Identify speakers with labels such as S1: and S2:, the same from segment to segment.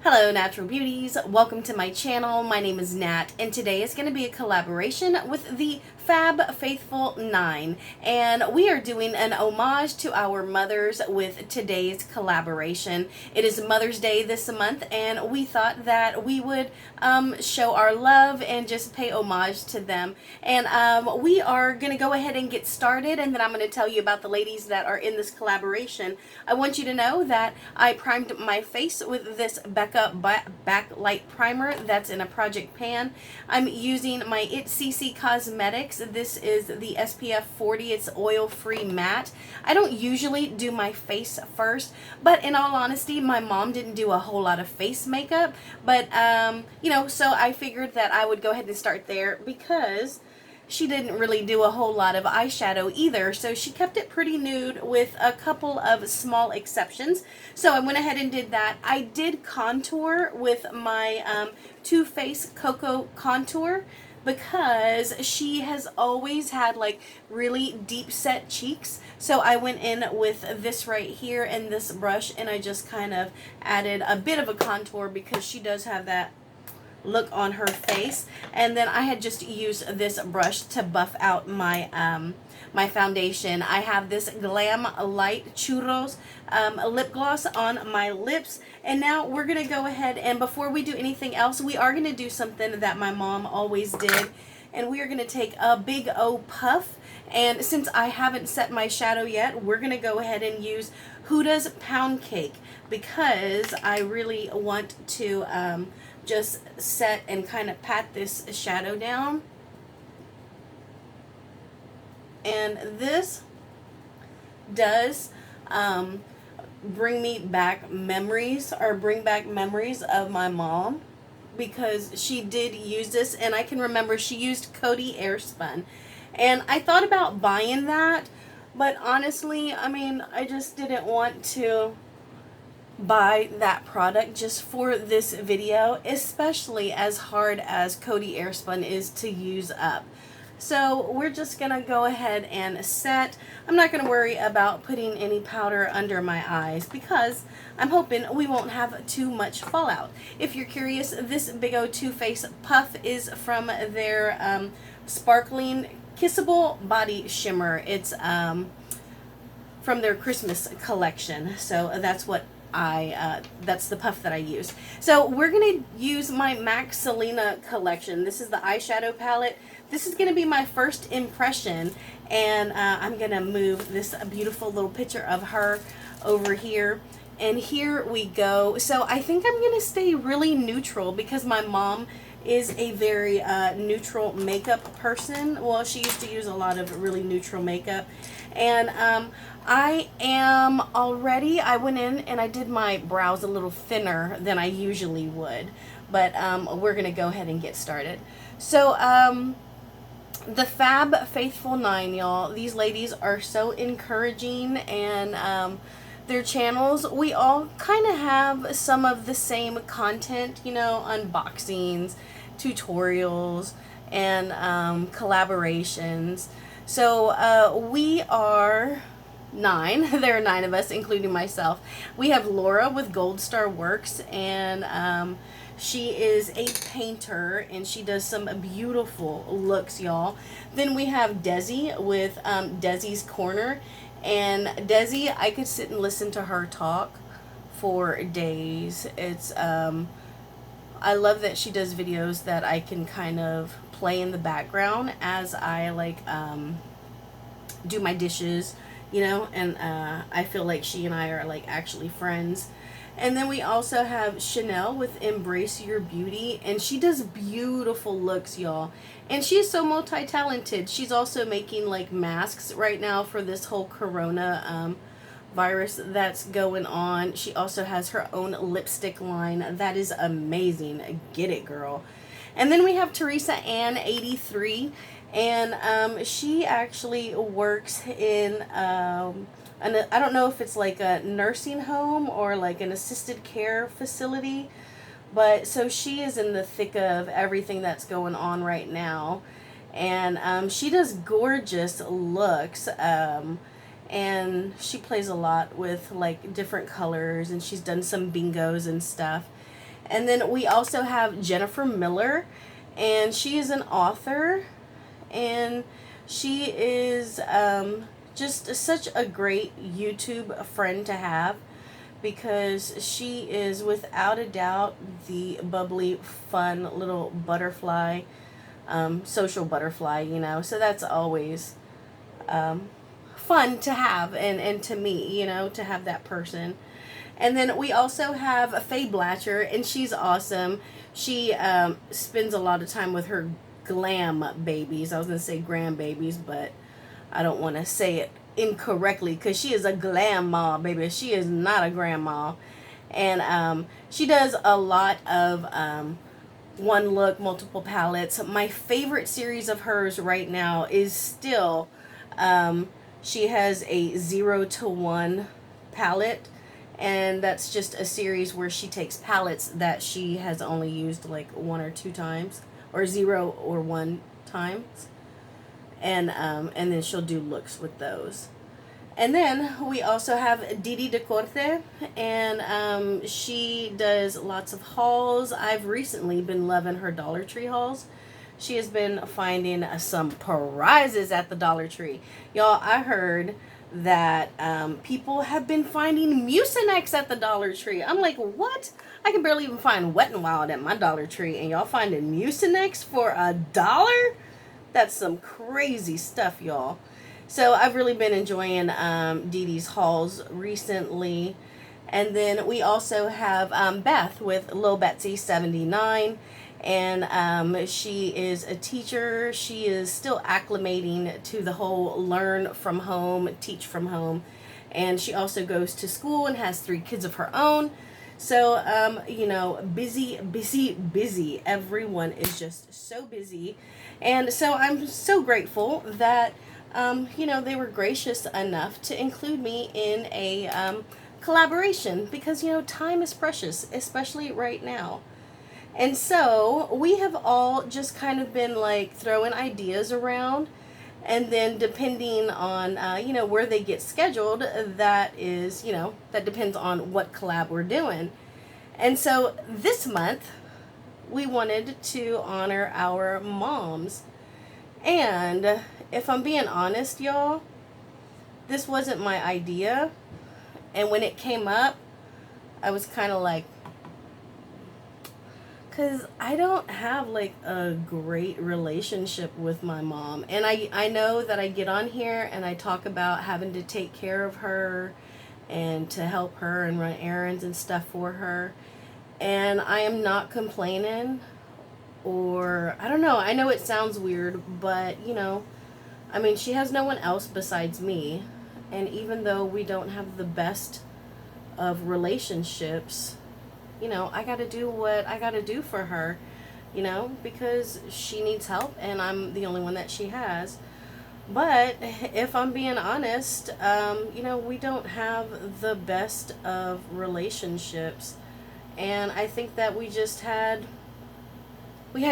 S1: Hello natural beauties, welcome to my channel. My name is Nat and today is going to be a collaboration with the Fab Faithful 9, and we are doing an homage to our mothers with today's collaboration. It is Mother's Day this month and we thought that we would show our love and just pay homage to them, and we are going to go ahead and get started, and then I'm going to tell you about the ladies that are in this collaboration. I want you to know that I primed my face with this Becca Backlight Primer that's in a project pan. I'm using my It CC Cosmetics. This is the SPF 40. It's oil-free matte. I don't usually do my face first, but in all honesty, my mom didn't do a whole lot of face makeup, but so I figured that I would go ahead and start there because she didn't really do a whole lot of eyeshadow either, so she kept it pretty nude with a couple of small exceptions. So I went ahead and did that. I did contour with my Too Faced Cocoa Contour because she has always had like really deep set cheeks. So I went in with this right here and this brush, and I just kind of added a bit of a contour because she does have that look on her face. And then I had just used this brush to buff out my my foundation. I have this Glam Light Churros lip gloss on my lips, and now we're gonna go ahead, and before we do anything else, we are gonna do something that my mom always did, and we are gonna take a big O puff. And since I haven't set my shadow yet, we're gonna go ahead and use Huda's Pound Cake because I really want to just set and kind of pat this shadow down. And this does bring back memories of my mom, because she did use this, and I can remember she used Coty Airspun, and I thought about buying that, but honestly, I mean, I just didn't want to buy that product just for this video, especially as hard as Coty Airspun is to use up. So we're just gonna go ahead and set. I'm not gonna worry about putting any powder under my eyes because I'm hoping we won't have too much fallout. If you're curious, this Big O Too Faced puff is from their Sparkling Kissable Body Shimmer. It's from their Christmas collection, so that's what that's the puff that I use. So we're gonna use my MAC Selena collection. This is the eyeshadow palette. This is gonna be my first impression, and I'm gonna move this beautiful little picture of her over here, and here we go. So I think I'm gonna stay really neutral because my mom is a very neutral makeup person. Well, she used to use a lot of really neutral makeup, and I went in and I did my brows a little thinner than I usually would, but we're gonna go ahead and get started. So the Fab Faithful 9, y'all, these ladies are so encouraging, and their channels, we all kind of have some of the same content, you know, unboxings, tutorials, and collaborations. So we are 9. There are 9 of us, including myself. We have Laura with Gold Star Works, and she is a painter, and she does some beautiful looks, y'all. Then we have Dezi with Dezi's Corner, and Dezi, I could sit and listen to her talk for days. It's I love that she does videos that I can kind of play in the background as I like do my dishes, you know, and I feel like she and I are like actually friends. And then we also have Shaniell with Embrace Your Beauty, and she does beautiful looks, y'all. And she's so multi-talented. She's also making like masks right now for this whole corona virus that's going on. She also has her own lipstick line that is amazing. Get it, girl. And then we have Teresa Ann 83, and she actually works in I don't know if it's like a nursing home or like an assisted care facility, but so she is in the thick of everything that's going on right now, and she does gorgeous looks, and she plays a lot with like different colors, and she's done some bingos and stuff. And then we also have Jeniffer Miller, and she is an author, and she is just such a great YouTube friend to have, because she is without a doubt the bubbly, fun little butterfly, social butterfly, you know. So that's always fun to have, and to me, you know, to have that person. And then we also have Faye Blatcher, and she's awesome. She spends a lot of time with her glam babies. I was going to say grandbabies, but I don't want to say it incorrectly, because she is a grandma, baby. She is not a grandma. And she does a lot of one look, multiple palettes. My favorite series of hers right now is still, she has a 0 to 1 palette. And that's just a series where she takes palettes that she has only used like 1 or 2 times, or 0 or 1 times. And then she'll do looks with those. And then we also have Dede de Corte, and she does lots of hauls. I've recently been loving her Dollar Tree hauls. She has been finding some prizes at the Dollar Tree. Y'all, I heard that people have been finding Mucinex at the Dollar Tree. I'm like, what? I can barely even find Wet n Wild at my Dollar Tree, and y'all finding Mucinex for $1? That's some crazy stuff, y'all. So I've really been enjoying Dede's hauls recently. And then we also have Beth with Lil Betsy 79. And she is a teacher. She is still acclimating to the whole learn from home, teach from home. And she also goes to school and has 3 kids of her own. So, you know, busy, busy, busy. Everyone is just so busy. And so I'm so grateful that, you know, they were gracious enough to include me in a collaboration, because, you know, time is precious, especially right now. And so we have all just kind of been like throwing ideas around, and then depending on, you know, where they get scheduled, that is, you know, that depends on what collab we're doing. And so this month we wanted to honor our moms. And if I'm being honest, y'all, this wasn't my idea. And when it came up, I was kind of like, because I don't have like a great relationship with my mom. And I know that I get on here and I talk about having to take care of her and to help her and run errands and stuff for her. And I am not complaining, or I don't know. I know it sounds weird, but you know, I mean, she has no one else besides me. And even though we don't have the best of relationships, you know, I got to do what I got to do for her, you know, because she needs help and I'm the only one that she has. But if I'm being honest, you know, we don't have the best of relationships. And I think that we had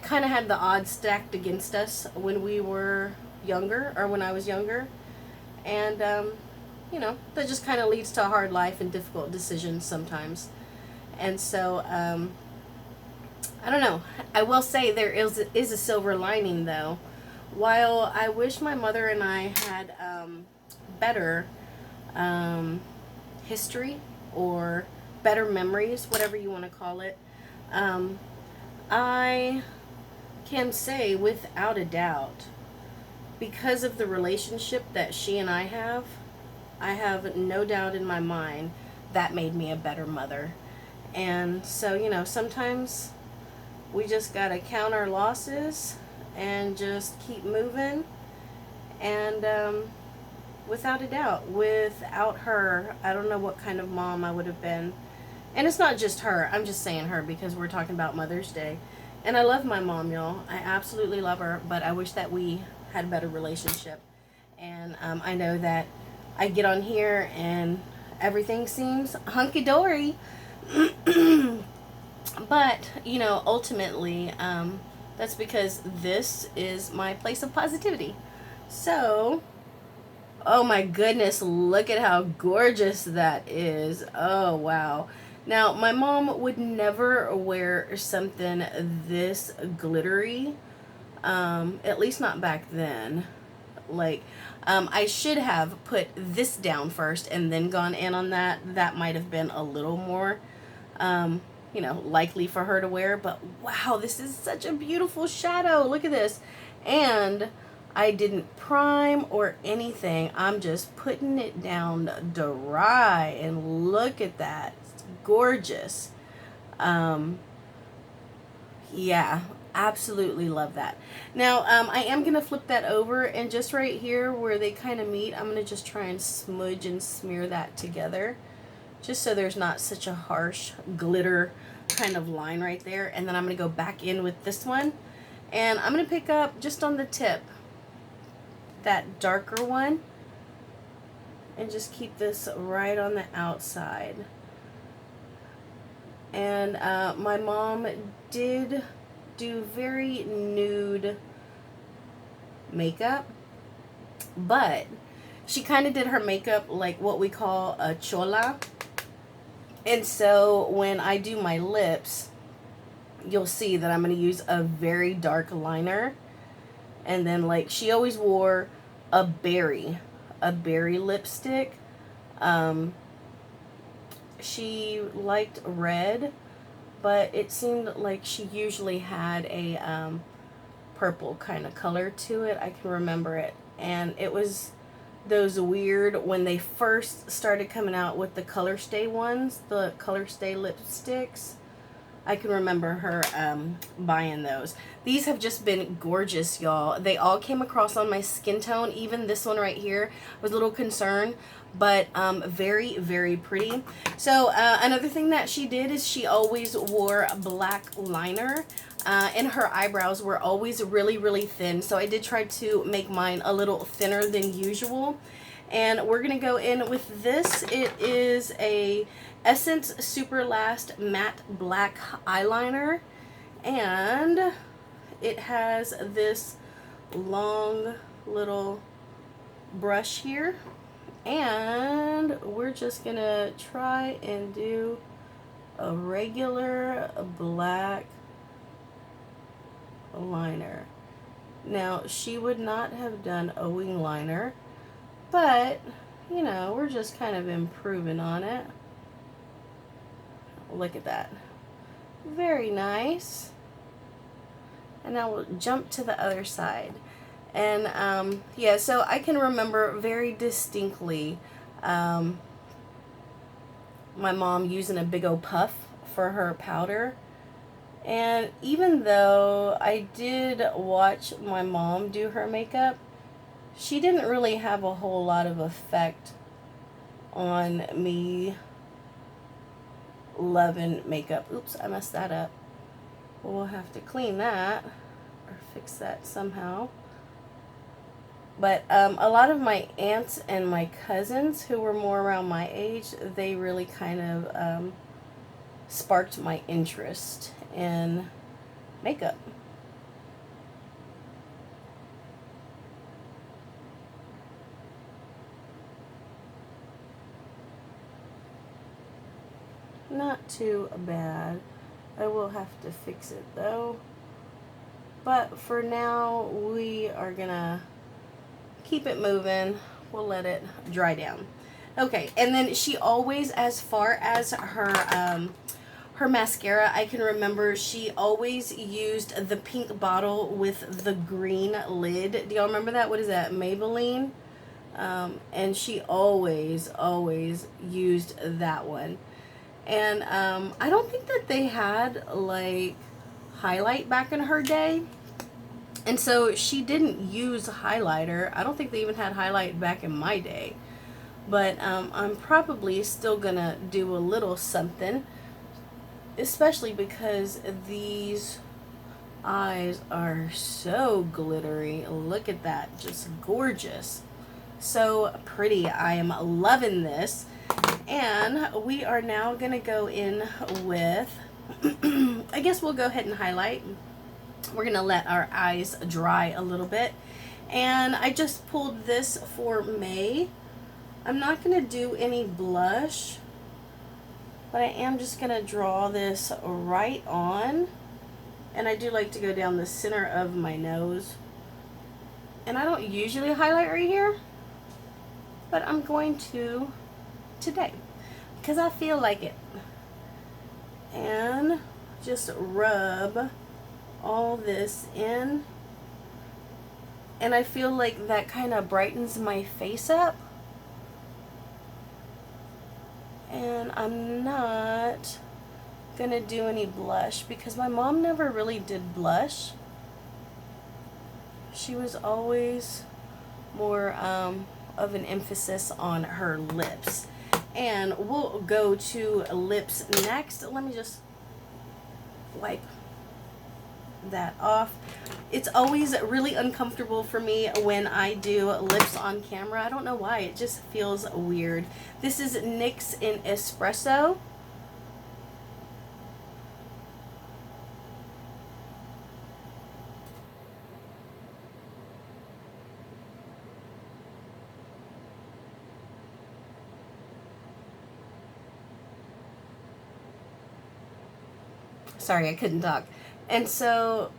S1: kind of had the odds stacked against us when we were younger, or when I was younger. And, you know, that just kind of leads to a hard life and difficult decisions sometimes. And so, I don't know. I will say there is a silver lining, though. While I wish my mother and I had better history, or better memories, whatever you want to call it, I can say without a doubt, because of the relationship that she and I have no doubt in my mind that made me a better mother. And so, you know, sometimes we just gotta count our losses and just keep moving. And without a doubt, without her, I don't know what kind of mom I would have been. And it's not just her, I'm just saying her because we're talking about Mother's Day. And I love my mom, y'all. I absolutely love her, but I wish that we had a better relationship. And I know that I get on here and everything seems hunky-dory. But, you know, ultimately, that's because this is my place of positivity. So, oh my goodness, look at how gorgeous that is. Oh, wow. Now, my mom would never wear something this glittery, at least not back then. Like, I should have put this down first and then gone in on that. That might have been a little more, likely for her to wear. But wow, this is such a beautiful shadow. Look at this. And I didn't prime or anything. I'm just putting it down dry. And look at that. It's gorgeous. Yeah, absolutely love that. Now, I am going to flip that over, and just right here where they kind of meet, I'm going to just try and smudge and smear that together, just so there's not such a harsh glitter kind of line right there. And then I'm going to go back in with this one, and I'm going to pick up just on the tip that darker one, and just keep this right on the outside. And my mom did do very nude makeup, but she kind of did her makeup like what we call a chola. And so when I do my lips, you'll see that I'm going to use a very dark liner. And then, like, she always wore a berry lipstick. She liked red, but it seemed like she usually had a purple kind of color to it. I can remember it. And it was those weird, when they first started coming out with the color stay ones, the color stay lipsticks. I can remember her buying those. These have just been gorgeous, y'all. They all came across on my skin tone. Even this one right here, I was a little concerned, but very, very pretty. So another thing that she did is she always wore black liner, and her eyebrows were always really, really thin. So I did try to make mine a little thinner than usual. And we're going to go in with this. It is a Essence Super Last Matte Black Eyeliner. And it has this long little brush here. And we're just going to try and do a regular black liner. Now, she would not have done a wing liner, but, you know, we're just kind of improving on it. Look at that. Very nice. And now we'll jump to the other side. And, yeah, so I can remember very distinctly my mom using a big old puff for her powder. And even though I did watch my mom do her makeup, she didn't really have a whole lot of effect on me loving makeup. Oops, I messed that up. We'll have to clean that or fix that somehow. But a lot of my aunts and my cousins who were more around my age, they really kind of sparked my interest in makeup. Not too bad. I will have to fix it though. But for now, we are gonna keep it moving. We'll let it dry down. Okay, and then she always, as far as her mascara, I can remember she always used the pink bottle with the green lid. Do y'all remember that? What is that? Maybelline? And she always used that one. And I don't think that they had like highlight back in her day. And so she didn't use highlighter. I don't think they even had highlight back in my day. But I'm probably still gonna do a little something, especially because these eyes are so glittery. Look at that, just gorgeous. So pretty. I am loving this. And we are now gonna go in with, I guess we'll go ahead and highlight. We're gonna let our eyes dry a little bit. And I just pulled this for May. I'm not gonna do any blush But I am just going to draw this right on. And I do like to go down the center of my nose. And I don't usually highlight right here, but I'm going to today because I feel like it. And just rub all this in. And I feel like that kind of brightens my face up. And I'm not gonna do any blush because my mom never really did blush. She was always more of an emphasis on her lips. And we'll go to lips next. Let me just wipe that off. It's always really uncomfortable for me when I do lips on camera. I don't know why. It just feels weird. This is NYX in Espresso. Sorry, I couldn't talk. And so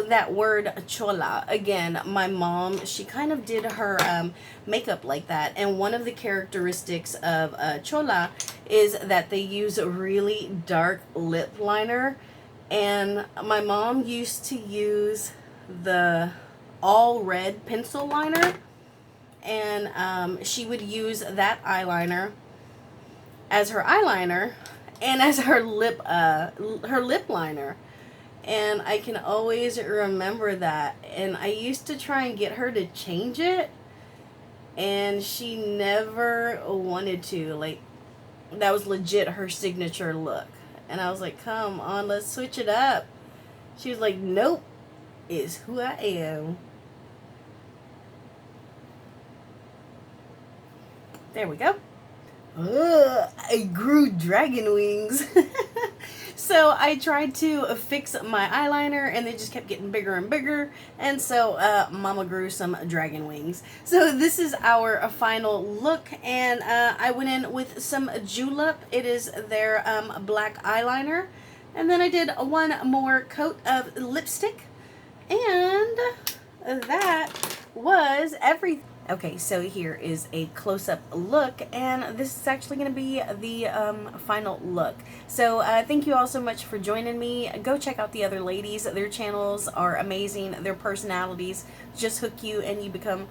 S1: that word chola, again, my mom, she kind of did her makeup like that. And one of the characteristics of chola is that they use a really dark lip liner. And my mom used to use the all red pencil liner. And she would use that eyeliner as her eyeliner and as her lip liner. And I can always remember that. And I used to try and get her to change it. And she never wanted to. Like, that was legit her signature look. And I was like, come on, let's switch it up. She was like, nope, it's who I am. There we go. I grew dragon wings. So I tried to fix my eyeliner and they just kept getting bigger and bigger. And so Mama grew some dragon wings. So this is our final look. And I went in with some Julep. It is their black eyeliner. And then I did one more coat of lipstick. And that was everything. Okay, so here is a close-up look, and this is actually going to be the final look. So thank you all so much for joining me. Go check out the other ladies. Their channels are amazing. Their personalities just hook you, and you become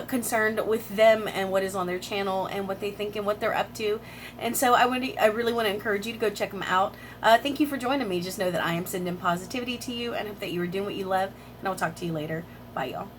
S1: concerned with them and what is on their channel and what they think and what they're up to. And so I really want to encourage you to go check them out. Thank you for joining me. Just know that I am sending positivity to you and hope that you are doing what you love, and I'll talk to you later. Bye, y'all.